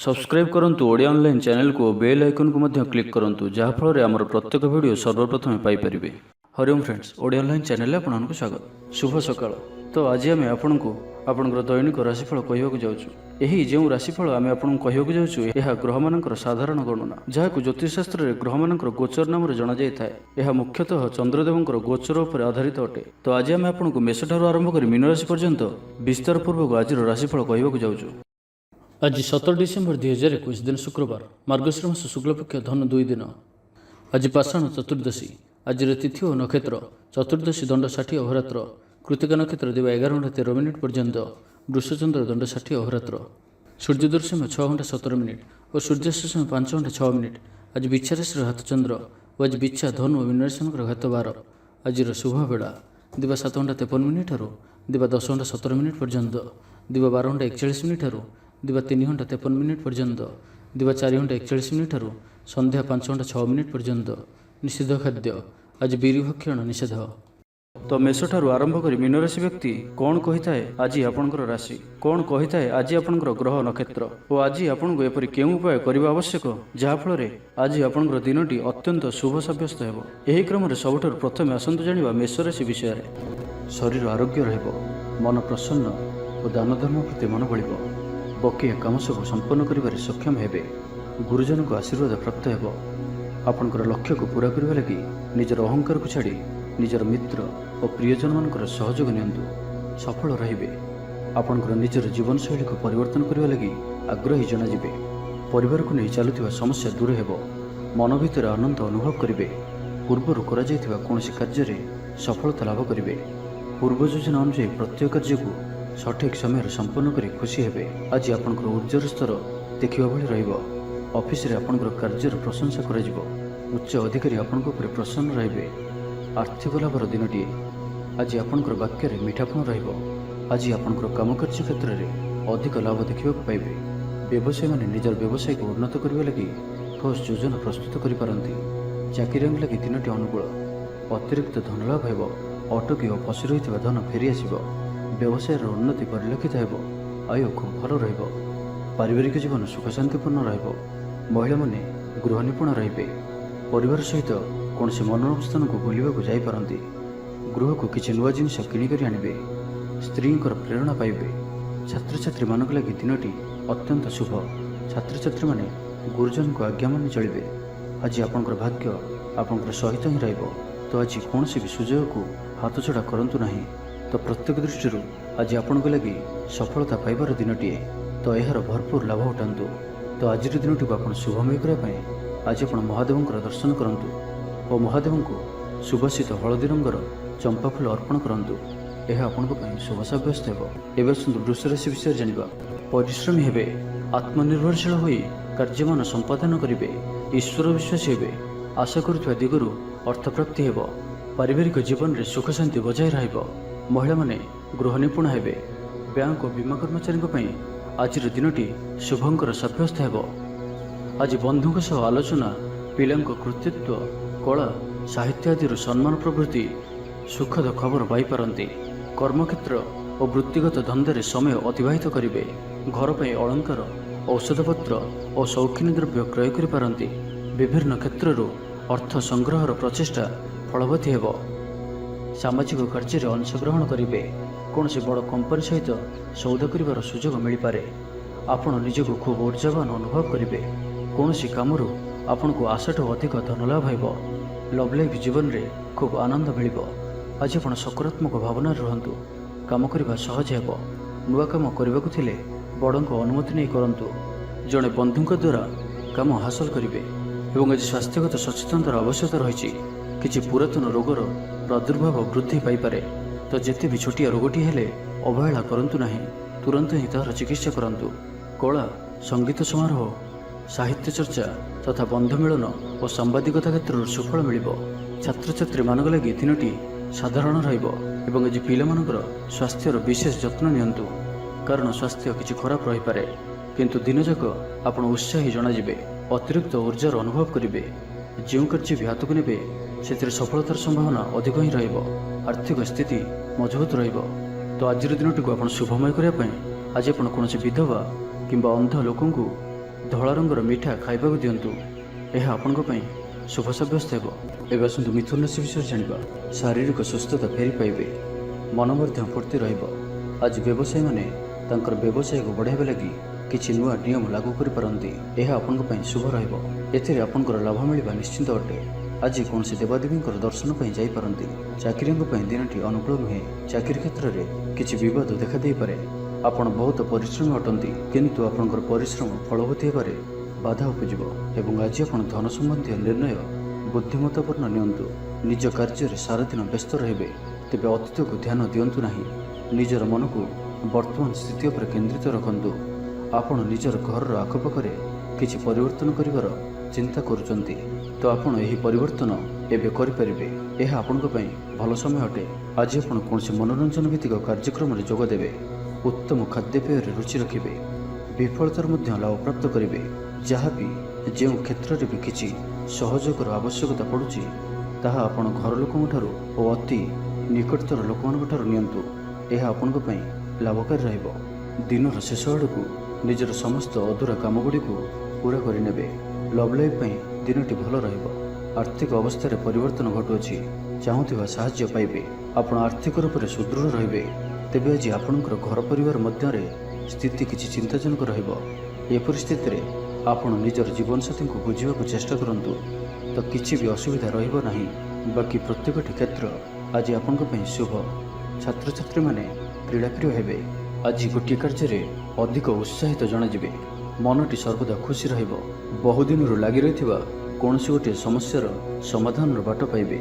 Subscribe करंतु Odia online channel को bell icon को मध्य क्लिक करंतु जहाँ फल आमर प्रत्येक वीडियो सर्वप्रथम Piper. Hariom friends, Odia online channel आपको स्वागत। शुभ सकाळ। तो आज आम आपको आपंकर दैनिक राशिफल कहवाक जाऊँ। यही जो राशिफल आम आपको कहवाक जाऊँ यह ग्रह मानकर साधारण गणना जहाँ ज्योतिषशास्त्र में ग्रह मानकर गोचर नाम जना जाए। यह मुख्यतः चंद्रदेवंकर गोचर उपर आधारित अटे। तो आज आम आपको मेष ठारू आरंभ कर मीन राशि पर्यंत विस्तार पूर्वक आज राशिफल कहवाक जाऊँ। आज 17 डिसेम्बर 2021 दिन शुक्रवार, मार्गशीर मास शुक्लपक्ष धनु 2 दिन। आज पाषाण चतुर्दशी। आज तिथि और नक्षत्र चतुर्दशी दंड 60 अहोरात्र, कृतिका नक्षत्र दिवा 11 घंटा 13 मिनिट पर्यंत, वृषचंद्र दंड 60 अहोरात्र, सूर्योदय समय 6 घंटा 17 मिनिट और सूर्यास्त समय 5 घंटा 6 मिनिट। आज बिच्छा राशि हाथ चंद्र और आज बिच्छा धनु और मीन राशि घात 12। आज शुभ बेला दिवा 7 घंटा 53 मिनिट दिवा 10 घंटा 17 मिनिट पर्यंत, दिवा 12 घंटा 41 मिनिट दिवा 3 घंटा 53 मिनिट पर्यंत, दिवा 4 घंटा 41 मिनिट संध्या 5 घंटा 6 मिनिट पर्यंत। निषिद्ध खाद्य आज बीरी भक्षण निषेध। तो मेष ठारू आरंभ कर मीन राशि व्यक्ति कौन कही थाए आज आपणकर राशि कौन कही थाए आज आपणकर ग्रह नक्षत्र और आज आपको एपरि केउं उपाय करबा आवश्यक जहाँफल आज आपणकर दिनटी अत्यंत शुभ साब्यस्त हेबो। एही क्रम में सबुठारु प्रथमे आसंतु जानिबा मेष राशि विषय। शरीर आरोग्य रहिबो, मन प्रसन्न और दान धर्म प्रति मन बढिबो। बकिया काम सब संपन्न करिबारे सक्षम हेबे। गुरुजन को आशीर्वाद प्राप्त हेबो। आपणकर लक्ष्य को पूरा करबा लागि निजर अहंकार को छाड़ी निजर मित्र और प्रियजन मानकर सहयोग नियंतु, सफल रहिबे। आपणकर निजर जीवन शैली को परिवर्तन करबा लागि आग्रही जनाजिबे। परिवार को नहीं चलुथिबा समस्या दूर हेबो। मन भितर आनंद अनुभव करिबे। पूर्वरु करा जायथिबा कोनोसी कार्य रे सफलता लाभ करिबे। पूर्व योजना अनुसार प्रत्येक कार्य को सठिक समय संपन्न करी खुशी हेबे। आज आपणकर ऊर्जार स्तर देखिबा भली रहिबो। ऑफिस रे आपणकर कार्यर प्रशंसा करा जिवो। उच्च अधिकारी आपणक उपर प्रसन्न रहिबे। आर्थिक लाभर दिनटी आज आपणकर वाक्य रे मीठापन रहिबो। आज आपणकर काम कार्य क्षेत्र रे अधिक लाभ देखिबा पाइबे। व्यवसायी माने निजर व्यवसाय को उन्नत करबा लागि ठोस योजना प्रस्तुत करि पारंती। चाकरी लागि दिनटी अनुकूल। अतिरिक्त धन लाभ हेबो। अटकी और फसी रहितबा धन फेरी आसिबो। व्यवसाय उन्नति परिलक्षित हेबो। आय खूब भल रहिबो। पारिवारिक जीवन सुख शांतिपूर्ण रहिबो। महिला माने गृह निपुण रहिबे। परिवार सहित कौनसी मनोरम स्थान को बुलिबाकु जाई पारंती। गृह को किछि नुआ जिनिस किणिकरी आनिबे। स्त्री प्रेरणा पाइबे। छात्र छात्री मानक लागि दिनटी अत्यंत शुभ। छात्र छात्री माने गुरुजन को आज्ञा मानि चलिबे। आज आपनकर भाग्य आपनकर सहित ही रहिबो। तो आज कौनसी भी सुजोग को हाथ छड़ा करंतु नहीं। तो प्रत्येक दृष्टि आज आपन लगी सफलता पाइबार दिनटीए। तो यार भरपूर लाभ उठातु। तो आज दिनटी को आप शुभमय करने आज आप महादेवंकर दर्शन करूँ और महादेव को सुबासित हलदी रंगर चंपा फूल अर्पण करूँ। यह आपण शुभ सब्यस्त हो। वृष राशि विषय जाना। परिश्रमी हेबे। आत्मनिर्भरशील होई कार्यमान संपादन करेंगे। ईश्वर विश्वासी हेबे। आशा करुवा दिगरु अर्थप्राप्ति हेबो। पारिवारिक जीवन में सुख शांति बजाय रहिबो। महिला माने गृह निपुण हेबे। बैंक और बीमा कर्मचारी आज दिनटी शुभंकर साब्यस्त हेबो। आज बंधुक सह आलोचना, पिलांको कृतित्व, कला, साहित्य आदि सम्मान प्रभृति सुखद खबर पाई पारंती। कर्मक्षेत्र और वृत्तिगत धंदे समय अतिबाहित करेंगे। घर पर अलंकार, औषधपत्र और शौखिनी द्रव्य क्रय करि पारंती। विभिन्न क्षेत्रରୁ अर्थ संग्रहर प्रचेष्टा फलवती हेबो। सामाजिक कार्य अंशग्रहण करेंगे। कौन से बड़ कंपनी सहित सौदा कर सुजोग मिल पारे। आपण निजक खूब ऊर्जावान अनुभव करेंगे। कौन सी काम आपण को आशाठू अधिक धन लाभ हो। लव लाइफ जीवन में खूब आनंद मिल। आज आप सकारात्मक भावना रुहतु। काम करने सहज हेबो। नुआ काम करने को बड़ को अनुमति नहीं करंतु। जड़े बंधु द्वारा काम हासिल करेंगे। आज स्वास्थ्यगत सचेतनतार आवश्यकता रही। किसी पुरातन रोगर प्रादुर्भाव वृद्धि पाइपे। तो जिते भी छोटिया रोगटी हेले अवहेला करंतु नहीं। तुरंत ही तार चिकित्सा करंतु। कला, संगीत समारोह, साहित्य चर्चा तथा बंधु मिलन और सांबादिकता क्षेत्र सुफल मिल। छात्र छात्री मान लगी दिनटी साधारण रहिबो। आज पिला मानकर स्वास्थ्यर विशेष जत्न नियंतु। कारण स्वास्थ्य किसी खराब रही पारे, किंतु दिन जाक आपण उत्साही जनाजिबे। अतिरिक्त ऊर्जार अनुभव करेंगे। जो कार्य भी हाथ को ने से सफलतार संभावना अधिक ही रहिबो। आर्थिक स्थिति मजबूत रहिबो। तो आज दिन को आप शुभमय करने आज आप कौन विधवा किंबा अंध लोक ଧଳା ରଙ୍ଗର ମିଠା ଖାଇବାକୁ ଦିଅନ୍ତୁ। ଏହା ଆପଣଙ୍କ ପାଇଁ ଶୁଭ ସାବ୍ୟସ୍ତ ହେବ। ଏବେ ଆସନ୍ତୁ ମିଥୁନ ରାଶି ବିଷୟରେ ଜାଣିବା। ଶାରୀରିକ ସୁସ୍ଥତା ଫେରି ପାଇବେ, ମନ ମଧ୍ୟ ଫୁର୍ତ୍ତି ରହିବ। ଆଜି ବ୍ୟବସାୟୀମାନେ ତାଙ୍କର ବ୍ୟବସାୟକୁ ବଢ଼ାଇବା ଲାଗି କିଛି ନୂଆ ନିୟମ ଲାଗୁ କରିପାରନ୍ତି। ଏହା ଆପଣଙ୍କ ପାଇଁ ଶୁଭ ରହିବ। ଏଥିରେ ଆପଣଙ୍କର ଲାଭ ମିଳିବା ନିଶ୍ଚିତ ଅଟେ। ଆଜି କୌଣସି ଦେବାଦେବୀଙ୍କର ଦର୍ଶନ ପାଇଁ ଯାଇପାରନ୍ତି। ଚାକିରିଙ୍କ ପାଇଁ ଦିନଟି ଅନୁକୂଳ ନୁହେଁ। ଚାକିରି କ୍ଷେତ୍ରରେ କିଛି ବିବାଦ ଦେଖାଦେଇପାରେ। ଆପଣ ବହୁତ ପରିଶ୍ରମୀ ଅଟନ୍ତି, କିନ୍ତୁ ଆପଣଙ୍କର ପରିଶ୍ରମ ଫଳବତୀ ହେବାରେ ବାଧା ଉପୁଜିବ ଏବଂ ଆଜି ଆପଣ ଧନ ସମ୍ବନ୍ଧୀୟ ନିର୍ଣ୍ଣୟ ବୁଦ୍ଧିମତ୍ତାପୂର୍ଣ୍ଣ ନିଅନ୍ତୁ। ନିଜ କାର୍ଯ୍ୟରେ ସାରାଦିନ ବ୍ୟସ୍ତ ରହିବେ, ତେବେ ଅତୀତକୁ ଧ୍ୟାନ ଦିଅନ୍ତୁ ନାହିଁ। ନିଜର ମନକୁ ବର୍ତ୍ତମାନ ସ୍ଥିତି ଉପରେ କେନ୍ଦ୍ରିତ ରଖନ୍ତୁ। ଆପଣ ନିଜର ଘରର ଆଖପାଖରେ କିଛି ପରିବର୍ତ୍ତନ କରିବାର ଚିନ୍ତା କରୁଛନ୍ତି, ତ ଆପଣ ଏହି ପରିବର୍ତ୍ତନ ଏବେ କରିପାରିବେ। ଏହା ଆପଣଙ୍କ ପାଇଁ ଭଲ ସମୟ ଅଟେ। ଆଜି ଆପଣ କୌଣସି ମନୋରଞ୍ଜନ ଭିତ୍ତିକ କାର୍ଯ୍ୟକ୍ରମରେ ଯୋଗ ଦେବେ। ଉତ୍ତମ ଖାଦ୍ୟପେୟରେ ରୁଚି ରଖିବେ। ବିଫଳତାର ମଧ୍ୟ ଲାଭ ପ୍ରାପ୍ତ କରିବେ। ଯାହାବି ଯେଉଁ କ୍ଷେତ୍ରରେ ବି କିଛି ସହଯୋଗର ଆବଶ୍ୟକତା ପଡ଼ୁଛି, ତାହା ଆପଣ ଘର ଲୋକଙ୍କଠାରୁ ଓ ଅତି ନିକଟତର ଲୋକମାନଙ୍କ ଠାରୁ ନିଅନ୍ତୁ। ଏହା ଆପଣଙ୍କ ପାଇଁ ଲାଭକାରୀ ରହିବ। ଦିନର ଶେଷ ଆଡ଼କୁ ନିଜର ସମସ୍ତ ଅଧୁରା କାମଗୁଡ଼ିକୁ ପୂରା କରିନେବେ। ଲଭ୍ ଲାଇଫ୍ ପାଇଁ ଦିନଟି ଭଲ ରହିବ। ଆର୍ଥିକ ଅବସ୍ଥାରେ ପରିବର୍ତ୍ତନ ଘଟୁଅଛି। ଚାହୁଁଥିବା ସାହାଯ୍ୟ ପାଇବେ। ଆପଣ ଆର୍ଥିକ ରୂପରେ ସୁଦୃଢ଼ ରହିବେ। ତେବେ ଆଜି ଆପଣଙ୍କର ଘର ପରିବାର ମଧ୍ୟରେ ସ୍ଥିତି କିଛି ଚିନ୍ତାଜନକ ରହିବ। ଏ ପରିସ୍ଥିତିରେ ଆପଣ ନିଜର ଜୀବନସାଥୀଙ୍କୁ ବୁଝିବାକୁ ଚେଷ୍ଟା କରନ୍ତୁ, ତ କିଛି ବି ଅସୁବିଧା ରହିବ ନାହିଁ। ବାକି ପ୍ରତ୍ୟେକଟି କ୍ଷେତ୍ର ଆଜି ଆପଣଙ୍କ ପାଇଁ ଶୁଭ। ଛାତ୍ରଛାତ୍ରୀମାନେ କ୍ରୀଡ଼ାପ୍ରିୟ ହେବେ। ଆଜି ଗୋଟିଏ କାର୍ଯ୍ୟରେ ଅଧିକ ଉତ୍ସାହିତ ଜଣାଯିବେ। ମନଟି ସର୍ବଦା ଖୁସି ରହିବ। ବହୁଦିନରୁ ଲାଗି ରହିଥିବା କୌଣସି ଗୋଟିଏ ସମସ୍ୟାର ସମାଧାନର ବାଟ ପାଇବେ।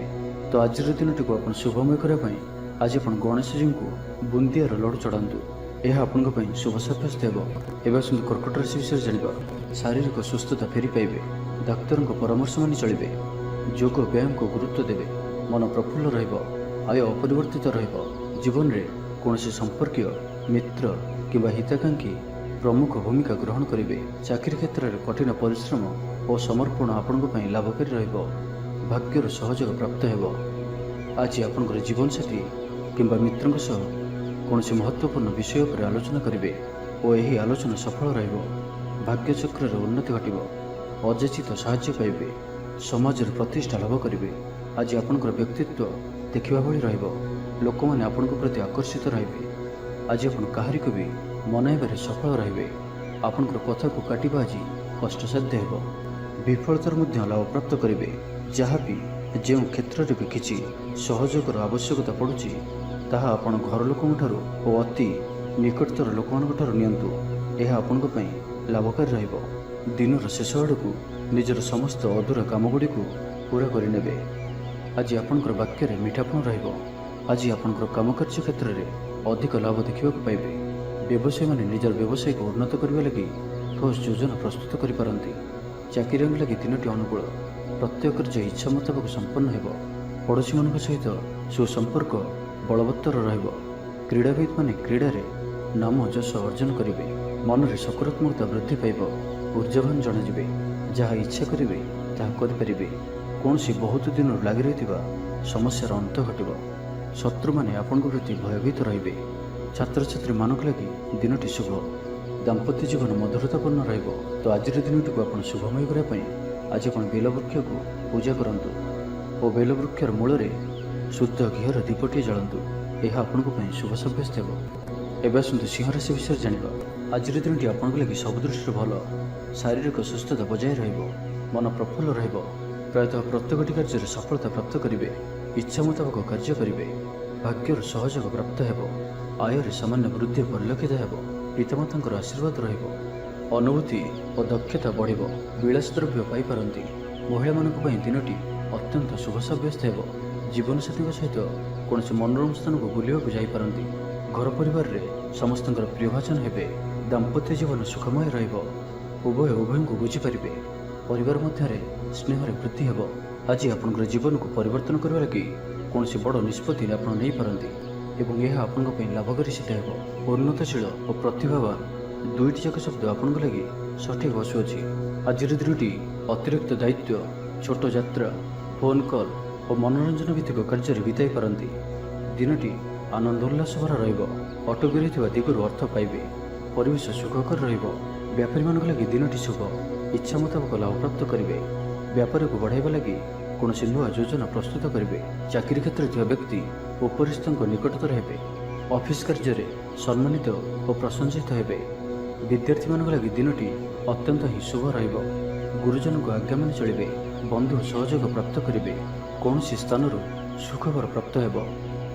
ତ ଆଜିର ଦିନଟିକୁ ଆପଣ ଶୁଭମୟ କରିବା ପାଇଁ ଆଜି ଆପଣ ଗଣେଶଜୀଙ୍କୁ ବୁନ୍ଦିଆର ଲଡ଼ୁ ଚଢ଼ାନ୍ତୁ। ଏହା ଆପଣଙ୍କ ପାଇଁ ଶୁଭ ସାବ୍ୟସ୍ତ ହେବ। ଏବେ ଆସନ୍ତୁ କର୍କଟ ରାଶି ବିଷୟରେ ଜାଣିବା। ଶାରୀରିକ ସୁସ୍ଥତା ଫେରି ପାଇବେ। ଡାକ୍ତରଙ୍କ ପରାମର୍ଶ ମାନି ଚଳିବେ। ଯୋଗ ବ୍ୟାୟାମକୁ ଗୁରୁତ୍ୱ ଦେବେ। ମନ ପ୍ରଫୁଲ୍ଲ ରହିବ। ଆୟ ଅପରିବର୍ତ୍ତିତ ରହିବ। ଜୀବନରେ କୌଣସି ସମ୍ପର୍କୀୟ, ମିତ୍ର କିମ୍ବା ହିତାକାଂକ୍ଷୀ ପ୍ରମୁଖ ଭୂମିକା ଗ୍ରହଣ କରିବେ। ଚାକିରି କ୍ଷେତ୍ରରେ କଠିନ ପରିଶ୍ରମ ଓ ସମର୍ପଣ ଆପଣଙ୍କ ପାଇଁ ଲାଭକାରୀ ରହିବ। ଭାଗ୍ୟର ସହଯୋଗ ପ୍ରାପ୍ତ ହେବ। ଆଜି ଆପଣଙ୍କର ଜୀବନସାଥୀ କିମ୍ବା ମିତ୍ରଙ୍କ ସହ କୌଣସି ମହତ୍ତ୍ୱପୂର୍ଣ୍ଣ ବିଷୟ ଉପରେ ଆଲୋଚନା କରିବେ ଓ ଏହି ଆଲୋଚନା ସଫଳ ରହିବ। ଭାଗ୍ୟଚକ୍ରରେ ଉନ୍ନତି ଘଟିବ। ଅଯାଚିତ ସାହାଯ୍ୟ ପାଇବେ। ସମାଜରେ ପ୍ରତିଷ୍ଠା ଲାଭ କରିବେ। ଆଜି ଆପଣଙ୍କର ବ୍ୟକ୍ତିତ୍ୱ ଦେଖିବା ଭଳି ରହିବ। ଲୋକମାନେ ଆପଣଙ୍କ ପ୍ରତି ଆକର୍ଷିତ ରହିବେ। ଆଜି ଆପଣ କାହାରିକୁ ବି ମନାଇବାରେ ସଫଳ ରହିବେ। ଆପଣଙ୍କର କଥାକୁ କାଟିବା ଆଜି କଷ୍ଟସାଧ୍ୟ ହେବ। ବିଫଳତାର ମଧ୍ୟ ଲାଭ ପ୍ରାପ୍ତ କରିବେ। ଯାହାବି ଯେଉଁ କ୍ଷେତ୍ରରେ ବି କିଛି ସହଯୋଗର ଆବଶ୍ୟକତା ପଡ଼ୁଛି, ତାହା ଆପଣ ଘର ଲୋକଙ୍କଠାରୁ ଓ ଅତି ନିକଟତର ଲୋକମାନଙ୍କ ଠାରୁ ନିଅନ୍ତୁ। ଏହା ଆପଣଙ୍କ ପାଇଁ ଲାଭକାରୀ ରହିବ। ଦିନର ଶେଷ ଆଡ଼କୁ ନିଜର ସମସ୍ତ ଅଧୁରା କାମଗୁଡ଼ିକୁ ପୂରା କରିନେବେ। ଆଜି ଆପଣଙ୍କର ବାକ୍ୟରେ ମିଠାପଣ ରହିବ। ଆଜି ଆପଣଙ୍କର କାମକାର୍ଯ୍ୟ କ୍ଷେତ୍ରରେ ଅଧିକ ଲାଭ ଦେଖିବାକୁ ପାଇବେ। ବ୍ୟବସାୟୀମାନେ ନିଜର ବ୍ୟବସାୟକୁ ଉନ୍ନତ କରିବା ଲାଗି ଠୋସ୍ ଯୋଜନା ପ୍ରସ୍ତୁତ କରିପାରନ୍ତି। ଚାକିରିଆଙ୍କ ଲାଗି ଦିନଟି ଅନୁକୂଳ। ପ୍ରତ୍ୟେକ କାର୍ଯ୍ୟ ଇଚ୍ଛା ମୁତାବକ ସମ୍ପନ୍ନ ହେବ। ପଡ଼ୋଶୀମାନଙ୍କ ସହିତ ସୁସମ୍ପର୍କ ବଳବତ୍ତର ରହିବ। କ୍ରୀଡ଼ାବିତ୍ମାନେ କ୍ରୀଡ଼ାରେ ନାମ ଯଶ ଅର୍ଜନ କରିବେ। ମନରେ ସକାରାତ୍ମକତା ବୃଦ୍ଧି ପାଇବ। ଊର୍ଜାବାନ ଜଣାଯିବେ। ଯାହା ଇଚ୍ଛା କରିବେ ତାହା କରିପାରିବେ। କୌଣସି ବହୁତ ଦିନରୁ ଲାଗି ରହିଥିବା ସମସ୍ୟାର ଅନ୍ତ ଘଟିବ। ଶତ୍ରୁମାନେ ଆପଣଙ୍କ ପ୍ରତି ଭୟଭୀତ ରହିବେ। ଛାତ୍ରଛାତ୍ରୀମାନଙ୍କ ଲାଗି ଦିନଟି ଶୁଭ। ଦାମ୍ପତ୍ୟ ଜୀବନ ମଧୁରତାପୂର୍ଣ୍ଣ ରହିବ। ତ ଆଜିର ଦିନଟିକୁ ଆପଣ ଶୁଭମୟ କରିବା ପାଇଁ ଆଜି ଆପଣ ବେଲବୃକ୍ଷକୁ ପୂଜା କରନ୍ତୁ ଓ ବେଲବୃକ୍ଷର ମୂଳରେ ଶୁଦ୍ଧ ଘିଅର ଦୀପଟିଏ ଜାଳନ୍ତୁ। ଏହା ଆପଣଙ୍କ ପାଇଁ ଶୁଭ ସାବ୍ୟସ୍ତ ହେବ। ଏବେ ଆସନ୍ତୁ ସିଂହ ରାଶି ବିଷୟରେ ଜାଣିବା। ଆଜିର ଦିନଟି ଆପଣଙ୍କ ଲାଗି ସବୁ ଦୃଷ୍ଟିରୁ ଭଲ। ଶାରୀରିକ ସୁସ୍ଥତା ବଜାୟ ରହିବ। ମନ ପ୍ରଫୁଲ୍ଲ ରହିବ। ପ୍ରାୟତଃ ପ୍ରତ୍ୟେକଟି କାର୍ଯ୍ୟରେ ସଫଳତା ପ୍ରାପ୍ତ କରିବେ। ଇଚ୍ଛା ମୁତାବକ କାର୍ଯ୍ୟ କରିବେ। ଭାଗ୍ୟର ସହଯୋଗ ପ୍ରାପ୍ତ ହେବ। ଆୟରେ ସାମାନ୍ୟ ବୃଦ୍ଧି ପରିଲକ୍ଷିତ ହେବ। ପିତାମାତାଙ୍କର ଆଶୀର୍ବାଦ ରହିବ। ଅନୁଭୂତି ଓ ଦକ୍ଷତା ବଢ଼ିବ। ବିଳାସ ଦ୍ରବ୍ୟ ପାଇପାରନ୍ତି। ମହିଳାମାନଙ୍କ ପାଇଁ ଦିନଟି ଅତ୍ୟନ୍ତ ଶୁଭ ସାବ୍ୟସ୍ତ ହେବ। ଜୀବନସାଥୀଙ୍କ ସହିତ କୌଣସି ମନୋରମ ସ୍ଥାନକୁ ବୁଲିବାକୁ ଯାଇପାରନ୍ତି। ଘର ପରିବାରରେ ସମସ୍ତଙ୍କର ପ୍ରିୟଭାଜନ ହେବେ। ଦାମ୍ପତ୍ୟ ଜୀବନ ସୁଖମୟ ରହିବ। ଉଭୟ ଉଭୟଙ୍କୁ ବୁଝିପାରିବେ। ପରିବାର ମଧ୍ୟରେ ସ୍ନେହରେ ବୃଦ୍ଧି ହେବ। ଆଜି ଆପଣଙ୍କର ଜୀବନକୁ ପରିବର୍ତ୍ତନ କରିବା ଲାଗି କୌଣସି ବଡ଼ ନିଷ୍ପତ୍ତି ଆପଣ ନେଇପାରନ୍ତି ଏବଂ ଏହା ଆପଣଙ୍କ ପାଇଁ ଲାଭକାରୀ ସିଦ୍ଧ ହେବ। ଉନ୍ନତଶୀଳ ଓ ପ୍ରତିଭାବାନ ଦୁଇଟି ଯାକ ଶବ୍ଦ ଆପଣଙ୍କ ଲାଗି ସଠିକ୍ ବସୁଅଛି। ଆଜିର ଦିନଟି ଅତିରିକ୍ତ ଦାୟିତ୍ୱ, ଛୋଟ ଯାତ୍ରା, ଫୋନ୍ କଲ୍ ଓ ମନୋରଞ୍ଜନ ଭିତ୍ତିକ କାର୍ଯ୍ୟରେ ବିତାଇ ପାରନ୍ତି। ଦିନଟି ଆନନ୍ଦ ଉଲ୍ଲାସ ଭରା ରହିବ। ଅଟକି ରହିଥିବା ଦିଗରୁ ଅର୍ଥ ପାଇବେ। ପରିବେଶ ସୁଖକର ରହିବ। व्यापारी लगी दिनटी शुभ इच्छा मुताबक लाभ प्राप्त करेंगे। व्यापार को बढ़ावा लगी कौन नुआ योजना प्रस्तुत करेंगे। चाकरी क्षेत्र में व्यक्ति उपरिस्थ निकटतर हेबे। ऑफिस कार्य में सम्मानित और प्रशंसित हेबे। विद्यार्थी लगी दिनटी अत्यंत ही शुभ रहिबो। गुरुजन को आज्ञा मान चलिए। बंधु सहयोग प्राप्त करेंगे। कौन स्थान सुखबर प्राप्त हेबो।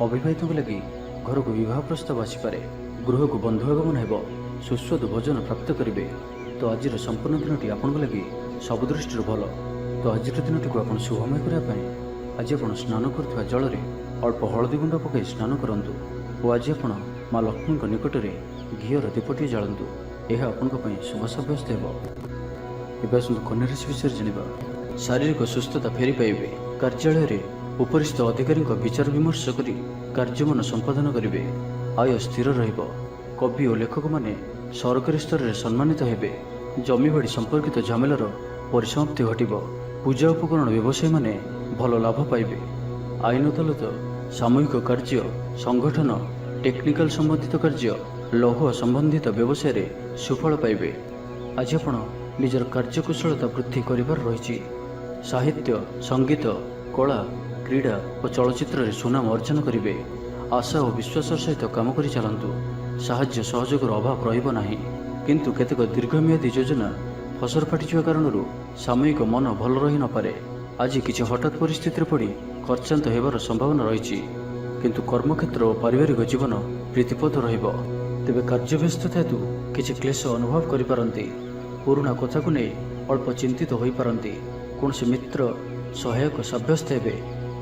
अविवाहित लगी घर को विवाह प्रस्ताव आसीपे। गृह को बंधु आगमन हेबो। सुस्वादु भोजन प्राप्त करेंगे। तो आज संपूर्ण दिनटी आपन लगी सब दृष्टि भल। तो आज दिनटी को आप शुभमय करने आज आप स्नान करुवा जल में अल्प हलदी गुंड पकई स्नान करूँ और आज आप माँ लक्ष्मी निकट में घीर दीपटी जालतु। यह आपण शुभ सब्यस्त हो। कन्या राशि विषय जाना। शारीरिक सुस्थता फेरी पाइबे। कार्यालय में उपरिस्थ अधिकारी विचार विमर्श कर कार्यमन संपादन करेंगे। आय स्थिर रहिबो। कवि और लेखक माने सरकारी स्तर में सम्मानित हेबे। जमीबाड़ी संपर्कित झमेलार परिसमाप्ति घटिबो। पूजा उपकरण व्यवसायी माने भल लाभ पाइबे। आईन अदालत सामूहिक कार्य संगठन टेक्निकल संबंधित कार्य लौह संबंधित व्यवसाय रे सुफल पाइबे। आज आपण निजर कार्यकुशलता वृद्धि करिवार रहिछि। साहित्य संगीत कला क्रीड़ा और चलचित्र सुनाम अर्जन करेंगे। आशा और विश्वास सहित काम कर चलतु। साहाय्य सहयोगर अभाव रहिबो नाही। किंतु केतेक दीर्घमियादी योजना फसर फाटी कारण सामयिक मन भल रही न पारे। आज किसी हठात परिस्थिति पड़ी खर्चांत होबार संभावना रही। किंतु कर्मक्षेत्र और पारिवारिक जीवन प्रीतिपद रहिबो। तेबे कार्यव्यस्तता हेतु किसी क्लेश अनुभव करिपारंती। पुराणा कथा को नहीं अल्प चिंतित हो पारंती। कौन से मित्र सहायक सब्यस्त हेबे।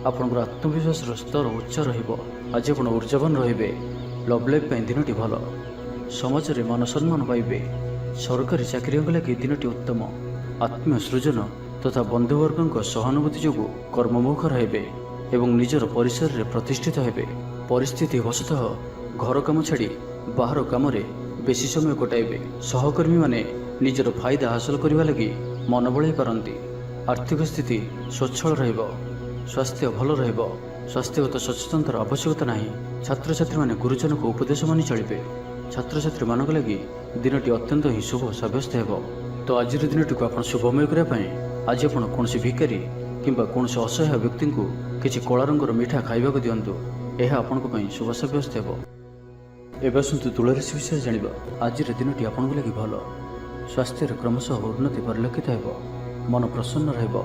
आपनकर आत्मविश्वास स्तर उच्च रहिबो। आज आपण ऊर्जावान रहिबे। लव लाइफ दिनटी भल। समाज में मान सम्मान पाइबे। सरकारी चाकरी लगी दिनटी उत्तम। आत्मीय सृजन तथा बंधुवर्ग सहानुभूति जो कर्ममुखर हेबे एवं निजर परिसर रे प्रतिष्ठित हेबे। परिस्थिति वशतः घर काम छाड़ी बाहर काम बेसी समय कटाइबे। सहकर्मी माने निजर फायदा हासिल करने लगी मन बढ़ाई पारंती। आर्थिक स्थिति स्वच्छल रहिबो। स्वास्थ्य भल रहिबो। स्वास्थ्यगत सचेतनतार आवश्यकता नहीं। छात्र छात्री माने गुरुजन को उपदेश मानि चलिबे। छात्र छात्री मानक लगी दिनटी अत्यंत ही शुभ सब्यस्त हेबो। तो आज दिनटी को आप शुभमय करने आज आप कौन भिकारी किंबा कौन असहाय व्यक्ति को किसी कला रंगर मिठा खाइबा दिंतु। यह आपण शुभ सब्यस्त हेबो। एवं आसतु तुला राशि विषय जाना। आज दिनटी आपन लगी भल। स्वास्थ्य क्रमशः उन्नति परिलक्षित हेबो। मन प्रसन्न रहिबो।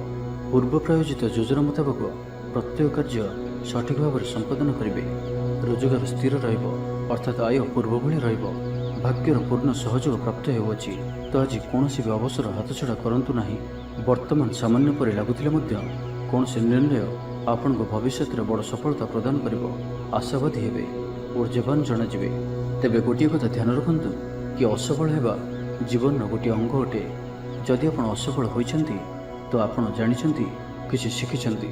पूर्व प्रायोजित योजना मुताबक प्रत्येक कार्य सठिक भाव में संपादन करेंगे। रोजगार स्थिर रहिबो अर्थात आय पूर्व भली रहिबो। भाग्यर पूर्ण सहयोग प्राप्त होउछि। तो आज कौन भी अवसर हाथछड़ा करंतु नाही। वर्तमान सामान्य पर लगुथिले मध्य कौन से निर्णय आपण को भविष्य में बड़ सफलता प्रदान करिबो। आशावादी हेबे। ऊर्जावान जनाजिबे। तेबे गोटे कथा ध्यान रखंतु कि असफल हेबा जीवन गोटे अंग अटे। जदि आपण असफल होइछंती तो आपण जानिछंती किछि शिखिछंती।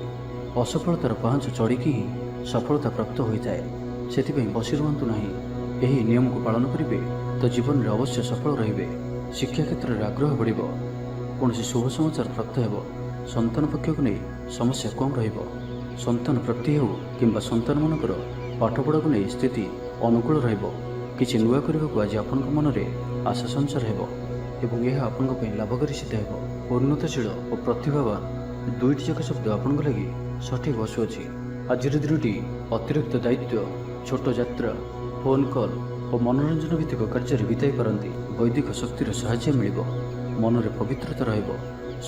असफलतार पांच चढ़िकी ही सफलता प्राप्त होता है। से बसी रुहतु नहीं। यही नियम को पालन करेंगे तो जीवन में अवश्य सफल रहिबे। शिक्षा क्षेत्र में आग्रह बढ़िबो। कौन शुभ समाचार प्राप्त हेबो। संतान पक्ष को नहीं समस्या कम रहिबो। संतान प्राप्ति हो किंबा संतान मानकर पाठपढ़ा को नहीं स्थिति अनुकूल रहिबो। किछि नुआ करबा को आज आपन मन में आशा संचार हेबो एवं यह आपन लाभकारी सिद्ध हेबो। उन्नतशील और प्रतिभावान दुईटी जाक शब्द आपन लगी सठिक बसुअछि। आज दिनटी अतिरिक्त दायित्व छोट यात्रा फोन कॉल और मनोरंजन भित्तिक कार्य बिताई पारंती। वैदिक शक्तिर साहाय्य मिलिबो। मन में पवित्रता रहिबो।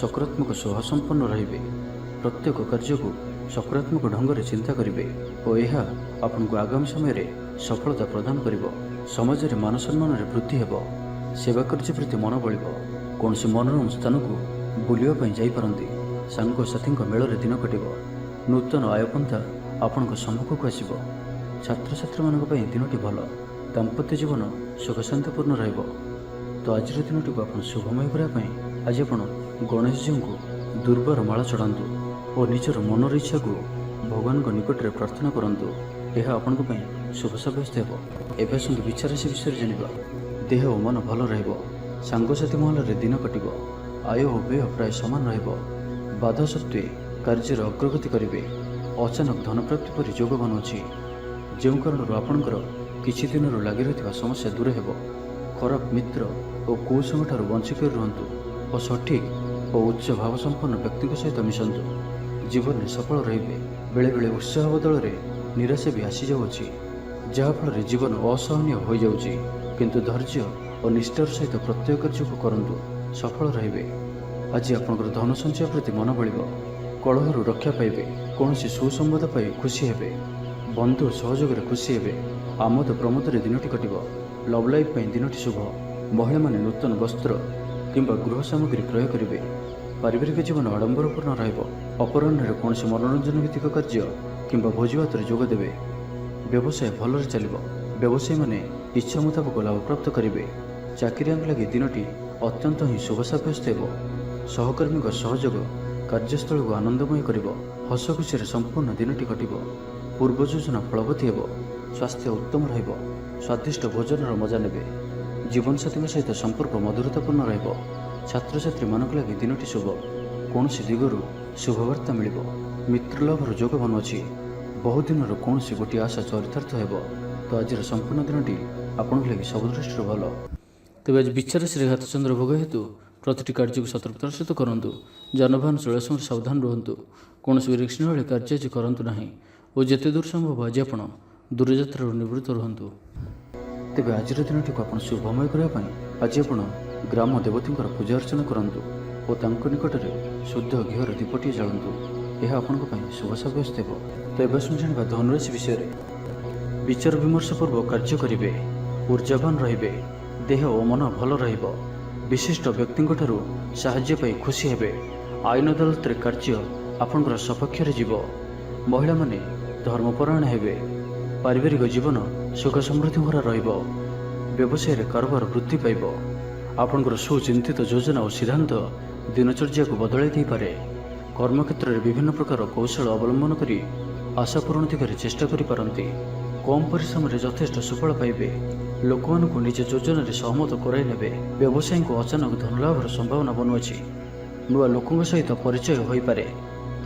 सकारात्मक स्वभाव संपन्न रहिबे। प्रत्येक कार्य को सकारात्मक ढंग से चिंता करेंगे और यह आपन को आगामी समय में सफलता प्रदान करिबो। समाज में मान सम्मान में वृद्धि हेबो। सेवा कार्य प्रति मन बढ़िबो। कौन से मनोरम स्थान को बुलिया जाई पारंती। सांग साथी मेल दिन कटिबो। नूतन आयपंथा आपण सम्मुख को आसिबो। छात्र छात्री मानक दिनटी भल। दाम्पत्य जीवन सुख शांतिपूर्ण रहिबो। तो आज दिनटी को आप शुभमय करने आज आप गणेश जी को दुर्बार माला चढ़ातु और निजर मनर इच्छा को भगवान को निकट में प्रार्थना करंतु। यह आपण शुभ सब्यस्त हेबो। एवं आसतु विचार राशि विषय जाना। देह और मन भल रहिबो। सांगसाथी महल दिन कटिबो। आय और व्यय प्राय सामान रहिबो। बाधा सत्वे कार्य अग्रगति करेंगे। अचानक धन प्राप्ति पर योग बन अच्छी। जो कारण आपणकर किछि दिन लगी रही समस्या दूर हेबो। ଖରାପ ମିତ୍ର ଓ କୁସଙ୍ଗଠାରୁ ବଞ୍ଚିକରି ରୁହନ୍ତୁ ଓ ସଠିକ୍ ଓ ଉଚ୍ଚ ଭାବସମ୍ପନ୍ନ ବ୍ୟକ୍ତିଙ୍କ ସହିତ ମିଶନ୍ତୁ। ଜୀବନରେ ସଫଳ ରହିବେ। ବେଳେବେଳେ ଉତ୍ସାହ ବଦଳରେ ନିରାଶା ବି ଆସିଯାଉଅଛି, ଯାହାଫଳରେ ଜୀବନ ଅସହନୀୟ ହୋଇଯାଉଛି। କିନ୍ତୁ ଧୈର୍ଯ୍ୟ ଓ ନିଷ୍ଠାର ସହିତ ପ୍ରତ୍ୟେକ କାର୍ଯ୍ୟକୁ କରନ୍ତୁ, ସଫଳ ରହିବେ। ଆଜି ଆପଣଙ୍କର ଧନ ସଞ୍ଚୟ ପ୍ରତି ମନ ବଳିବ। କଳହରୁ ରକ୍ଷା ପାଇବେ। କୌଣସି ସୁସମ୍ବାଦ ପାଇ ଖୁସି ହେବେ। ବନ୍ଧୁ ସହଯୋଗରେ ଖୁସି ହେବେ। ଆମୋଦ ପ୍ରମୋଦରେ ଦିନଟି କଟିବ। ଲଭ୍ ଲାଇଫ୍ ପାଇଁ ଦିନଟି ଶୁଭ। ମହିଳାମାନେ ନୂତନ ବସ୍ତ୍ର କିମ୍ବା ଗୃହ ସାମଗ୍ରୀ କ୍ରୟ କରିବେ। ପାରିବାରିକ ଜୀବନ ଆଡ଼ମ୍ବରପୂର୍ଣ୍ଣ ରହିବ। ଅପରାହ୍ନରେ କୌଣସି ମନୋରଞ୍ଜନ ଭିତ୍ତିକ କାର୍ଯ୍ୟ କିମ୍ବା ଭୋଜିଭାତରେ ଯୋଗ ଦେବେ। ବ୍ୟବସାୟ ଭଲରେ ଚାଲିବ। ବ୍ୟବସାୟୀମାନେ ଇଚ୍ଛା ମୁତାବକ ଲାଭପ୍ରାପ୍ତ କରିବେ। ଚାକିରିଆଙ୍କ ଲାଗି ଦିନଟି ଅତ୍ୟନ୍ତ ହିଁ ଶୁଭ ସାବ୍ୟସ୍ତ ହେବ। ସହକର୍ମୀଙ୍କ ସହଯୋଗ କାର୍ଯ୍ୟସ୍ଥଳକୁ ଆନନ୍ଦମୟ କରିବ। ହସ ଖୁସିରେ ସମ୍ପୂର୍ଣ୍ଣ ଦିନଟି କଟିବ। ପୂର୍ବ ଯୋଜନା ଫଳବତୀ ହେବ। ସ୍ୱାସ୍ଥ୍ୟ ଉତ୍ତମ ରହିବ। ସ୍ୱାଦିଷ୍ଟ ଭୋଜନର ମଜା ନେବେ। ଜୀବନସାଥୀଙ୍କ ସହିତ ସମ୍ପର୍କ ମଧୁରତାପୂର୍ଣ୍ଣ ରହିବ। ଛାତ୍ରଛାତ୍ରୀମାନଙ୍କ ଲାଗି ଦିନଟି ଶୁଭ। କୌଣସି ଦିଗରୁ ଶୁଭବାର୍ତ୍ତା ମିଳିବ। ମିତ୍ରଲାଭର ଯୋଗ ବନୁଅଛି। ବହୁଦିନର କୌଣସି ଗୋଟିଏ ଆଶା ଚରିତାର୍ଥ ହେବ। ତ ଆଜିର ସମ୍ପୂର୍ଣ୍ଣ ଦିନଟି ଆପଣଙ୍କ ଲାଗି ସବୁ ଦୃଷ୍ଟିରୁ ଭଲ। ତେବେ ଆଜି ବିଚାରଶ୍ରୀ ଘାତଚନ୍ଦ୍ର ଭୋଗ ହେତୁ ପ୍ରତିଟି କାର୍ଯ୍ୟକୁ ସତର୍କତାର ସହିତ କରନ୍ତୁ। ଯାନବାହନ ଚଳାଇବା ସମୟରେ ସାବଧାନ ରୁହନ୍ତୁ। କୌଣସି ରିକ୍ସ ନେବାବେଳେ କାର୍ଯ୍ୟ ଆଜି କରନ୍ତୁ ନାହିଁ ଓ ଯେତେ ଦୂର ସମ୍ଭବ ଆଜି ଆପଣ ଦୂରଯାତ୍ରାରୁ ନିବୃତ୍ତ ରୁହନ୍ତୁ। ତେବେ ଆଜିର ଦିନଟିକୁ ଆପଣ ଶୁଭମୟ କରିବା ପାଇଁ ଆଜି ଆପଣ ଗ୍ରାମ ଦେବତୀଙ୍କର ପୂଜା ଅର୍ଚ୍ଚନା କରନ୍ତୁ ଓ ତାଙ୍କ ନିକଟରେ ଶୁଦ୍ଧ ଘିଅର ଦୀପଟିଏ ଜାଳନ୍ତୁ। ଏହା ଆପଣଙ୍କ ପାଇଁ ଶୁଭ ସାବ୍ୟସ୍ତ ହେବ। ତ ଏବେ ଆସନ୍ତୁ ଜାଣିବା ଧନୁରାଶି ବିଷୟରେ। ବିଚାର ବିମର୍ଶ ପୂର୍ବକ କାର୍ଯ୍ୟ କରିବେ। ଊର୍ଜାବାନ ରହିବେ। ଦେହ ଓ ମନ ଭଲ ରହିବ। ବିଶିଷ୍ଟ ବ୍ୟକ୍ତିଙ୍କଠାରୁ ସାହାଯ୍ୟ ପାଇ ଖୁସି ହେବେ। ଆଇନ ଅଦାଲତରେ କାର୍ଯ୍ୟ ଆପଣଙ୍କର ସପକ୍ଷରେ ଯିବ। ମହିଳାମାନେ ଧର୍ମପରାୟଣ ହେବେ। ପାରିବାରିକ ଜୀବନ ସୁଖ ସମୃଦ୍ଧି ଭରା ରହିବ। ବ୍ୟବସାୟରେ କାରବାର ବୃଦ୍ଧି ପାଇବ। ଆପଣଙ୍କର ସୁଚିନ୍ତିତ ଯୋଜନା ଓ ସିଦ୍ଧାନ୍ତ ଦିନଚର୍ଯ୍ୟାକୁ ବଦଳାଇ ଦେଇପାରେ। କର୍ମକ୍ଷେତ୍ରରେ ବିଭିନ୍ନ ପ୍ରକାର କୌଶଳ ଅବଲମ୍ବନ କରି ଆଶା ପୂରଣ ଦିଗରେ ଚେଷ୍ଟା କରିପାରନ୍ତି। କମ୍ ପରିଶ୍ରମରେ ଯଥେଷ୍ଟ ସୁଫଳ ପାଇବେ। ଲୋକମାନଙ୍କୁ ନିଜ ଯୋଜନାରେ ସହମତ କରାଇ ନେବେ। ବ୍ୟବସାୟୀଙ୍କୁ ଅଚାନକ ଧନଲାଭର ସମ୍ଭାବନା ବନୁଅଛି। ନୂଆ ଲୋକଙ୍କ ସହିତ ପରିଚୟ ହୋଇପାରେ।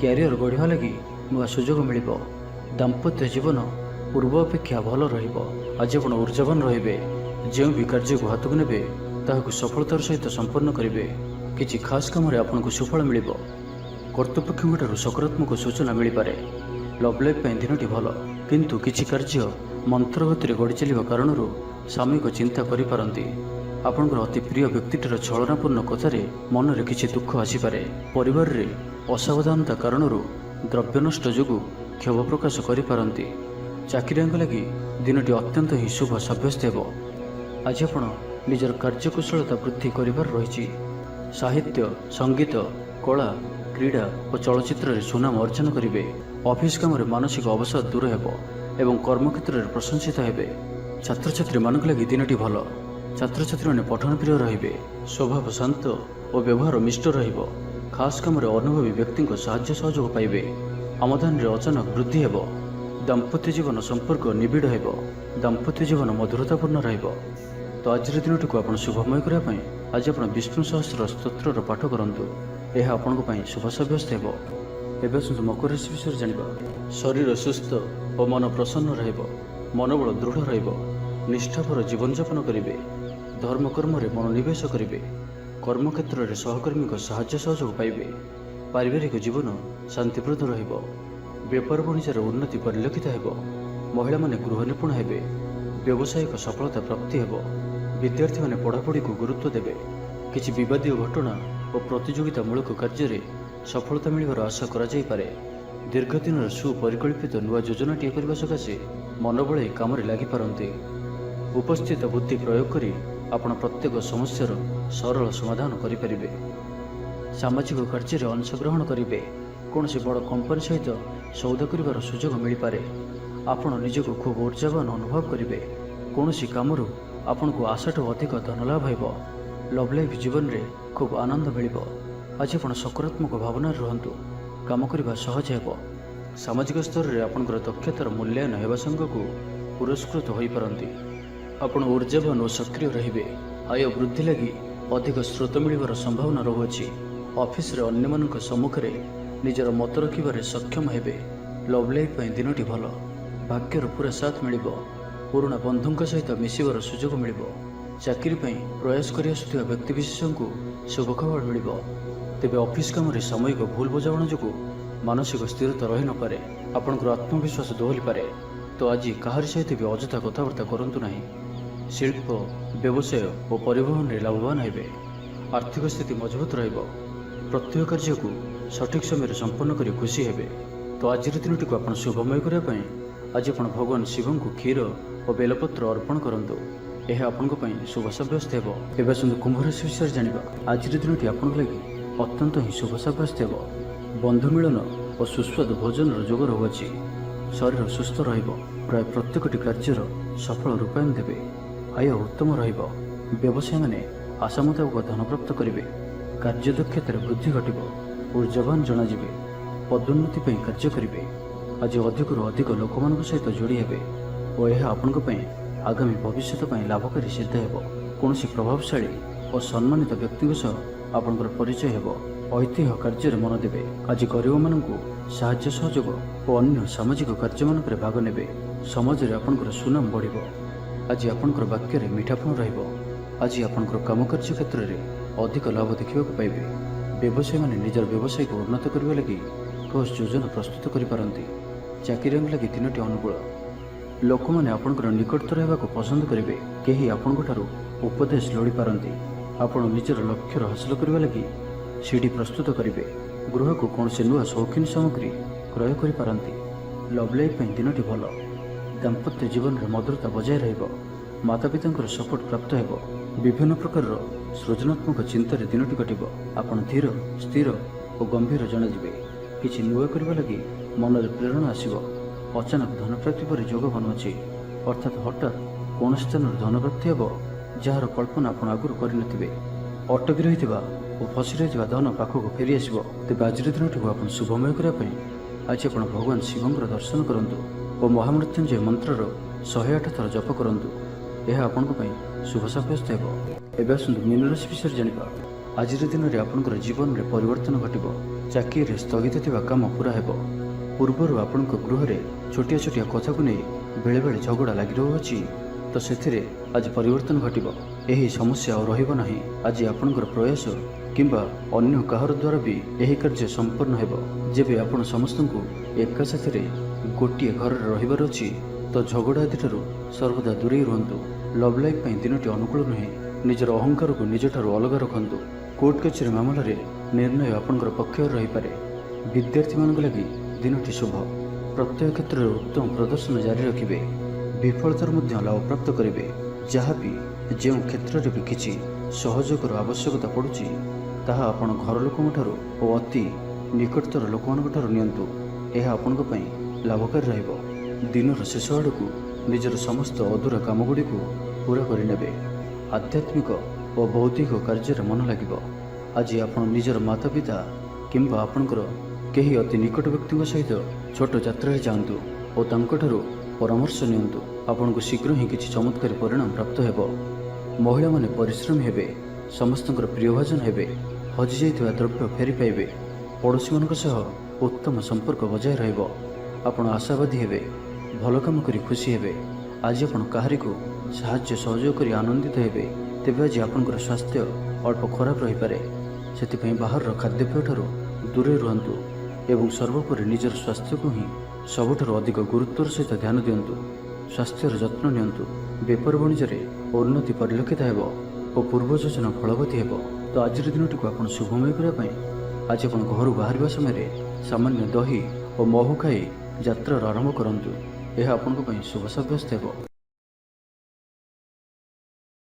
କ୍ୟାରିୟର ଗଢ଼ିବା ଲାଗି ନୂଆ ସୁଯୋଗ ମିଳିବ। ଦାମ୍ପତ୍ୟ ଜୀବନ ପୂର୍ବ ଅପେକ୍ଷା ଭଲ ରହିବ। ଆଜି ଆପଣ ଊର୍ଜାବାନ ରହିବେ। ଯେଉଁ ବି କାର୍ଯ୍ୟକୁ ହାତକୁ ନେବେ ତାହାକୁ ସଫଳତାର ସହିତ ସମ୍ପନ୍ନ କରିବେ। କିଛି ଖାସ୍ କାମରେ ଆପଣଙ୍କୁ ସୁଫଳ ମିଳିବ। କର୍ତ୍ତୃପକ୍ଷଙ୍କଠାରୁ ସକାରାତ୍ମକ ସୂଚନା ମିଳିପାରେ। ଲଭ୍ ଲାଇଫ୍ ପାଇଁ ଦିନଟି ଭଲ, କିନ୍ତୁ କିଛି କାର୍ଯ୍ୟ ମନ୍ତ୍ରଗତିରେ ଗଡ଼ି ଚାଲିବା କାରଣରୁ ସାମୟିକ ଚିନ୍ତା କରିପାରନ୍ତି। ଆପଣଙ୍କର ଅତି ପ୍ରିୟ ବ୍ୟକ୍ତିଟିର ଛଳନାପୂର୍ଣ୍ଣ କଥାରେ ମନରେ କିଛି ଦୁଃଖ ଆସିପାରେ। ପରିବାରରେ ଅସାବଧାନତା କାରଣରୁ ଦ୍ରବ୍ୟ ନଷ୍ଟ ଯୋଗୁଁ କ୍ଷୋଭ ପ୍ରକାଶ କରିପାରନ୍ତି। ଚାକିରିଆଙ୍କ ଲାଗି ଦିନଟି ଅତ୍ୟନ୍ତ ହିଁ ଶୁଭ ସାବ୍ୟସ୍ତ ହେବ। ଆଜି ଆପଣ ନିଜର କାର୍ଯ୍ୟକୁଶଳତା ବୃଦ୍ଧି କରିବାର ରହିଛି। ସାହିତ୍ୟ, ସଙ୍ଗୀତ, କଳା, କ୍ରୀଡ଼ା ଓ ଚଳଚ୍ଚିତ୍ରରେ ସୁନାମ ଅର୍ଜନ କରିବେ। ଅଫିସ୍ କାମରେ ମାନସିକ ଅବସାଦ ଦୂର ହେବ ଏବଂ କର୍ମକ୍ଷେତ୍ରରେ ପ୍ରଶଂସିତ ହେବେ। ଛାତ୍ରଛାତ୍ରୀମାନଙ୍କ ଲାଗି ଦିନଟି ଭଲ। ଛାତ୍ରଛାତ୍ରୀମାନେ ପଠନପ୍ରିୟ ରହିବେ। ସ୍ୱଭାବ ଶାନ୍ତ ଓ ବ୍ୟବହାର ମିଷ୍ଟ ରହିବ। ଖାସ୍ କାମରେ ଅନୁଭବୀ ବ୍ୟକ୍ତିଙ୍କ ସାହାଯ୍ୟ ସହଯୋଗ ପାଇବେ। ଆମଦାନୀରେ ଅଚାନକ ବୃଦ୍ଧି ହେବ। ଦାମ୍ପତ୍ୟ ଜୀବନ ସମ୍ପର୍କ ନିବିଡ଼ ହେବ। ଦାମ୍ପତ୍ୟ ଜୀବନ ମଧୁରତାପୂର୍ଣ୍ଣ ରହିବ। ତ ଆଜିର ଦିନଟିକୁ ଆପଣ ଶୁଭମୟ କରିବା ପାଇଁ ଆଜି ଆପଣ ବିଷ୍ଣୁ ସହସ୍ର ସ୍ତୋତ୍ରର ପାଠ କରନ୍ତୁ। ଏହା ଆପଣଙ୍କ ପାଇଁ ଶୁଭ ସାବ୍ୟସ୍ତ ହେବ। ଏବେ ଆସନ୍ତୁ ମକର ରାଶି ବିଷୟରେ ଜାଣିବା। ଶରୀର ସୁସ୍ଥ ଓ ମନ ପ୍ରସନ୍ନ ରହିବ। ମନୋବଳ ଦୃଢ଼ ରହିବ। ନିଷ୍ଠାପର ଜୀବନଯାପନ କରିବେ। ଧର୍ମକର୍ମରେ ମନୋନିବେଶ କରିବେ। କର୍ମକ୍ଷେତ୍ରରେ ସହକର୍ମୀଙ୍କ ସାହାଯ୍ୟ ସହଯୋଗ ପାଇବେ। ପାରିବାରିକ ଜୀବନ ଶାନ୍ତିପ୍ରଦ ରହିବ। ବେପାର ବାଣିଜ୍ୟର ଉନ୍ନତି ପରିଲକ୍ଷିତ ହେବ। ମହିଳାମାନେ ଗୃହ ନିପୁଣ ହେବେ। ବ୍ୟବସାୟିକ ସଫଳତା ପ୍ରାପ୍ତି ହେବ। ବିଦ୍ୟାର୍ଥୀମାନେ ପଢ଼ାପଢ଼ିକୁ ଗୁରୁତ୍ୱ ଦେବେ। କିଛି ବିବାଦୀୟ ଘଟଣା ଓ ପ୍ରତିଯୋଗିତାମୂଳକ କାର୍ଯ୍ୟରେ ସଫଳତା ମିଳିବାର ଆଶା କରାଯାଇପାରେ। ଦୀର୍ଘଦିନର ସୁପରିକଳ୍ପିତ ନୂଆ ଯୋଜନାଟିଏ କରିବା ସକାଶେ ମନ ବଳାଇ କାମରେ ଲାଗିପାରନ୍ତି। ଉପସ୍ଥିତ ବୁଦ୍ଧି ପ୍ରୟୋଗ କରି ଆପଣ ପ୍ରତ୍ୟେକ ସମସ୍ୟାର ସରଳ ସମାଧାନ କରିପାରିବେ। ସାମାଜିକ କାର୍ଯ୍ୟରେ ଅଂଶଗ୍ରହଣ କରିବେ। କୌଣସି ବଡ଼ କମ୍ପାନୀ ସହିତ ସୌଦା କରିବାର ସୁଯୋଗ ମିଳିପାରେ। ଆପଣ ନିଜକୁ ଖୁବ୍ ଊର୍ଜାବାନ ଅନୁଭବ କରିବେ। କୌଣସି କାମରୁ ଆପଣଙ୍କୁ ଆଶାଠୁ ଅଧିକ ଧନଲାଭ ହେବ। ଲଭ୍ ଲାଇଫ୍ ଜୀବନରେ ଖୁବ୍ ଆନନ୍ଦ ମିଳିବ। ଆଜି ଆପଣ ସକାରାତ୍ମକ ଭାବନାରେ ରୁହନ୍ତୁ। କାମ କରିବା ସହଜ ହେବ। ସାମାଜିକ ସ୍ତରରେ ଆପଣଙ୍କର ଦକ୍ଷତାର ମୂଲ୍ୟାୟନ ହେବା ସାଙ୍ଗକୁ ପୁରସ୍କୃତ ହୋଇପାରନ୍ତି। ଆପଣ ଊର୍ଜାବାନ ଓ ସକ୍ରିୟ ରହିବେ। ଆୟ ବୃଦ୍ଧି ଲାଗି ଅଧିକ ସ୍ରୋତ ମିଳିବାର ସମ୍ଭାବନା ରହୁଅଛି। ଅଫିସରେ ଅନ୍ୟମାନଙ୍କ ସମ୍ମୁଖରେ ନିଜର ମତ ରଖିବାରେ ସକ୍ଷମ ହେବେ। ଲଭ୍ ଲାଇଫ୍ ପାଇଁ ଦିନଟି ଭଲ। ଭାଗ୍ୟର ପୁରା ସାଥ ମିଳିବ। ପୁରୁଣା ବନ୍ଧୁଙ୍କ ସହିତ ମିଶିବାର ସୁଯୋଗ ମିଳିବ। ଚାକିରି ପାଇଁ ପ୍ରୟାସ କରି ଆସୁଥିବା ବ୍ୟକ୍ତିବିଶେଷଙ୍କୁ ଶୁଭ ଖବର ମିଳିବ। ତେବେ ଅଫିସ କାମରେ ସାମୟିକ ଭୁଲ ବୁଝାମଣା ଯୋଗୁଁ ମାନସିକ ସ୍ଥିରତା ରହିନପାରେ, ଆପଣଙ୍କର ଆତ୍ମବିଶ୍ୱାସ ଦୋହଲିପାରେ। ତ ଆଜି କାହାରି ସହିତ ବି ଅଯଥା କଥାବାର୍ତ୍ତା କରନ୍ତୁ ନାହିଁ। ଶିଳ୍ପ, ବ୍ୟବସାୟ ଓ ପରିବହନରେ ଲାଭବାନ ହେବେ। ଆର୍ଥିକ ସ୍ଥିତି ମଜବୁତ ରହିବ। ପ୍ରତ୍ୟେକ କାର୍ଯ୍ୟକୁ ସଠିକ୍ ସମୟରେ ସମ୍ପନ୍ନ କରି ଖୁସି ହେବେ। ତ ଆଜିର ଦିନଟିକୁ ଆପଣ ଶୁଭମୟ କରିବା ପାଇଁ ଆଜି ଆପଣ ଭଗବାନ ଶିବଙ୍କୁ କ୍ଷୀର ଓ ବେଲପତ୍ର ଅର୍ପଣ କରନ୍ତୁ। ଏହା ଆପଣଙ୍କ ପାଇଁ ଶୁଭ ସାବ୍ୟସ୍ତ ହେବ। ଏବେ ଆସନ୍ତୁ କୁମ୍ଭ ରାଶି ବିଷୟରେ ଜାଣିବା। ଆଜିର ଦିନଟି ଆପଣଙ୍କ ଲାଗି ଅତ୍ୟନ୍ତ ହିଁ ଶୁଭ ସାବ୍ୟସ୍ତ ହେବ। ବନ୍ଧୁ ମିଳନ ଓ ସୁସ୍ୱାଦୁ ଭୋଜନର ଯୋଗ ରହୁଅଛି। ଶରୀର ସୁସ୍ଥ ରହିବ। ପ୍ରାୟ ପ୍ରତ୍ୟେକଟି କାର୍ଯ୍ୟର ସଫଳ ରୂପାୟନ ଦେବେ। ଆୟ ଉତ୍ତମ ରହିବ। ବ୍ୟବସାୟୀମାନେ ଆଶା ମୁତାବକ ଧନପ୍ରାପ୍ତ କରିବେ। କାର୍ଯ୍ୟଦକ୍ଷତାରେ ବୃଦ୍ଧି ଘଟିବ। ଊର୍ଜାବାନ ଜଣାଯିବେ। ପଦୋନ୍ନତି ପାଇଁ କାର୍ଯ୍ୟ କରିବେ। ଆଜି ଅଧିକରୁ ଅଧିକ ଲୋକମାନଙ୍କ ସହିତ ଯୋଡ଼ି ହେବେ ଓ ଏହା ଆପଣଙ୍କ ପାଇଁ ଆଗାମୀ ଭବିଷ୍ୟତ ପାଇଁ ଲାଭକାରୀ ସିଦ୍ଧ ହେବ। କୌଣସି ପ୍ରଭାବଶାଳୀ ଓ ସମ୍ମାନିତ ବ୍ୟକ୍ତିଙ୍କ ସହ ଆପଣଙ୍କର ପରିଚୟ ହେବ। ଐତିହ୍ୟ କାର୍ଯ୍ୟରେ ମନ ଦେବେ। ଆଜି ଗରିବମାନଙ୍କୁ ସାହାଯ୍ୟ ସହଯୋଗ ଓ ଅନ୍ୟ ସାମାଜିକ କାର୍ଯ୍ୟମାନଙ୍କରେ ଭାଗ ନେବେ। ସମାଜରେ ଆପଣଙ୍କର ସୁନାମ ବଢ଼ିବ। ଆଜି ଆପଣଙ୍କର ବାକ୍ୟରେ ମିଠାପଣ ରହିବ। ଆଜି ଆପଣଙ୍କର କାମକାର୍ଯ୍ୟ କ୍ଷେତ୍ରରେ ଅଧିକ ଲାଭ ଦେଖିବାକୁ ପାଇବେ। ବ୍ୟବସାୟୀମାନେ ନିଜର ବ୍ୟବସାୟକୁ ଉନ୍ନତ କରିବା ଲାଗି ଠୋସ୍ ଯୋଜନା ପ୍ରସ୍ତୁତ କରିପାରନ୍ତି। ଚାକିରିଆଙ୍କ ଲାଗି ଦିନଟି ଅନୁକୂଳ। ଲୋକମାନେ ଆପଣଙ୍କର ନିକଟତର ହେବାକୁ ପସନ୍ଦ କରିବେ। କେହି ଆପଣଙ୍କ ଠାରୁ ଉପଦେଶ ଲୋଡ଼ିପାରନ୍ତି। ଆପଣ ନିଜର ଲକ୍ଷ୍ୟର ହାସଲ କରିବା ଲାଗି ସିଡ଼ି ପ୍ରସ୍ତୁତ କରିବେ। ଗୃହକୁ କୌଣସି ନୂଆ ସୌଖିନ ସାମଗ୍ରୀ କ୍ରୟ କରିପାରନ୍ତି। ଲଭ୍ ଲାଇଫ୍ ପାଇଁ ଦିନଟି ଭଲ। ଦାମ୍ପତ୍ୟ ଜୀବନରେ ମଧୁରତା ବଜାୟ ରହିବ। ମାତାପିତାଙ୍କର ସପୋର୍ଟ ପ୍ରାପ୍ତ ହେବ। ବିଭିନ୍ନ ପ୍ରକାରର ସୃଜନାତ୍ମକ ଚିନ୍ତାରେ ଦିନଟି କଟିବ। ଆପଣ ଧୀର, ସ୍ଥିର ଓ ଗମ୍ଭୀର ଜଣାଯିବେ। କିଛି ନୂଆ କରିବା ଲାଗି ମନରେ ପ୍ରେରଣା ଆସିବ। ଅଚାନକ ଧନପ୍ରାପ୍ତି ପରି ଯୋଗ ବନୁଅଛି। ଅର୍ଥାତ୍ ହଠାତ୍ କୌଣସି ସ୍ଥାନରୁ ଧନପ୍ରାପ୍ତି ହେବ ଯାହାର କଳ୍ପନା ଆପଣ ଆଗରୁ କରିନଥିବେ। ଅଟକି ରହିଥିବା ଓ ଫସି ରହିଥିବା ଧନ ପାଖକୁ ଫେରିଆସିବ। ତେବେ ଆଜିର ଦିନଟିକୁ ଆପଣ ଶୁଭମୟ କରିବା ପାଇଁ ଆଜି ଆପଣ ଭଗବାନ ଶିବଙ୍କର ଦର୍ଶନ କରନ୍ତୁ ଓ ମହାମୃତ୍ୟୁଞ୍ଜୟ ମନ୍ତ୍ରର 108 ଥର ଜପ କରନ୍ତୁ। ଏହା ଆପଣଙ୍କ ପାଇଁ ଶୁଭ ସାବ୍ୟସ୍ତ ହେବ। ଏବେ ଆସନ୍ତୁ ମୀନ ରାଶି ବିଷୟରେ ଜାଣିବା। ଆଜିର ଦିନରେ ଆପଣଙ୍କର ଜୀବନରେ ପରିବର୍ତ୍ତନ ଘଟିବ। ଚାକିରିରେ ସ୍ଥଗିତ ଥିବା କାମ ପୂରା ହେବ। ପୂର୍ବରୁ ଆପଣଙ୍କ ଗୃହରେ ଛୋଟିଆ ଛୋଟିଆ କଥାକୁ ନେଇ ବେଳେବେଳେ ଝଗଡ଼ା ଲାଗି ରହୁଅଛି, ତ ସେଥିରେ ଆଜି ପରିବର୍ତ୍ତନ ଘଟିବ। ଏହି ସମସ୍ୟା ଆଉ ରହିବ ନାହିଁ। ଆଜି ଆପଣଙ୍କର ପ୍ରୟାସ କିମ୍ବା ଅନ୍ୟ କାହାର ଦ୍ୱାରା ବି ଏହି କାର୍ଯ୍ୟ ସମ୍ପନ୍ନ ହେବ। ଯେବେ ଆପଣ ସମସ୍ତଙ୍କୁ ଏକା ସାଥିରେ ଗୋଟିଏ ଘରରେ ରହିବାର ଅଛି, ତ ଝଗଡ଼ା ଆଦିଠାରୁ ସର୍ବଦା ଦୂରେଇ ରୁହନ୍ତୁ। ଲଭ୍ ଲାଇଫ୍ ପାଇଁ ଦିନଟି ଅନୁକୂଳ ନୁହେଁ। ନିଜର ଅହଙ୍କାରକୁ ନିଜଠାରୁ ଅଲଗା ରଖନ୍ତୁ। କୋର୍ଟ କଚେରୀ ମାମଲାରେ ନିର୍ଣ୍ଣୟ ଆପଣଙ୍କର ପକ୍ଷରେ ରହିପାରେ। ବିଦ୍ୟାର୍ଥୀମାନଙ୍କ ଲାଗି ଦିନଟି ଶୁଭ। ପ୍ରତ୍ୟେକ କ୍ଷେତ୍ରରେ ଉତ୍ତମ ପ୍ରଦର୍ଶନ ଜାରି ରଖିବେ। ବିଫଳତାର ମଧ୍ୟ ଲାଭପ୍ରାପ୍ତ କରିବେ। ଯାହା ବି ଯେଉଁ କ୍ଷେତ୍ରରେ ବି କିଛି ସହଯୋଗର ଆବଶ୍ୟକତା ପଡ଼ୁଛି, ତାହା ଆପଣ ଘର ଲୋକଙ୍କଠାରୁ ଓ ଅତି ନିକଟତର ଲୋକମାନଙ୍କ ଠାରୁ ନିଅନ୍ତୁ। ଏହା ଆପଣଙ୍କ ପାଇଁ ଲାଭକାରୀ ରହିବ। ଦିନର ଶେଷ ଆଡ଼କୁ ନିଜର ସମସ୍ତ ଅଧୁରା କାମଗୁଡ଼ିକୁ ପୂରା କରିନେବେ। ଆଧ୍ୟାତ୍ମିକ ଓ ବୌଦ୍ଧିକ କାର୍ଯ୍ୟରେ ମନ ଲାଗିବ। ଆଜି ଆପଣ ନିଜର ମାତାପିତା କିମ୍ବା ଆପଣଙ୍କର କେହି ଅତି ନିକଟ ବ୍ୟକ୍ତିଙ୍କ ସହିତ ଛୋଟ ଯାତ୍ରାରେ ଯାଆନ୍ତୁ ଓ ତାଙ୍କଠାରୁ ପରାମର୍ଶ ନିଅନ୍ତୁ। ଆପଣଙ୍କୁ ଶୀଘ୍ର ହିଁ କିଛି ଚମତ୍କାରୀ ପରିଣାମ ପ୍ରାପ୍ତ ହେବ। ମହିଳାମାନେ ପରିଶ୍ରମୀ ହେବେ। ସମସ୍ତଙ୍କର ପ୍ରିୟଭାଜନ ହେବେ। ହଜିଯାଇଥିବା ଦ୍ରବ୍ୟ ଫେରି ପାଇବେ। ପଡ଼ୋଶୀମାନଙ୍କ ସହ ଉତ୍ତମ ସମ୍ପର୍କ ବଜାୟ ରହିବ। ଆପଣ ଆଶାବାଦୀ ହେବେ। ଭଲ କାମ କରି ଖୁସି ହେବେ। ଆଜି ଆପଣ କାହାରିକୁ ସାହାଯ୍ୟ ସହଯୋଗ କରି ଆନନ୍ଦିତ ହେବେ। ତେବେ ଆଜି ଆପଣଙ୍କର ସ୍ୱାସ୍ଥ୍ୟ ଅଳ୍ପ ଖରାପ ରହିପାରେ। ସେଥିପାଇଁ ବାହାରର ଖାଦ୍ୟପେୟଠାରୁ ଦୂରେଇ ରୁହନ୍ତୁ ଏବଂ ସର୍ବୋପରି ନିଜର ସ୍ୱାସ୍ଥ୍ୟକୁ ହିଁ ସବୁଠାରୁ ଅଧିକ ଗୁରୁତ୍ୱର ସହିତ ଧ୍ୟାନ ଦିଅନ୍ତୁ। ସ୍ୱାସ୍ଥ୍ୟର ଯତ୍ନ ନିଅନ୍ତୁ। ବେପାର ବାଣିଜ୍ୟରେ ଉନ୍ନତି ପରିଲକ୍ଷିତ ହେବ ଓ ପୂର୍ବ ଯୋଜନା ଫଳବତୀ ହେବ। ତ ଆଜିର ଦିନଟିକୁ ଆପଣ ଶୁଭମୟ କରିବା ପାଇଁ ଆଜି ଆପଣ ଘରୁ ବାହାରିବା ସମୟରେ ସାମାନ୍ୟ ଦହି ଓ ମହୁ ଖାଇ ଯାତ୍ରାର ଆରମ୍ଭ କରନ୍ତୁ। ଏହା ଆପଣଙ୍କ ପାଇଁ ଶୁଭ ସାବ୍ୟସ୍ତ ହେବ।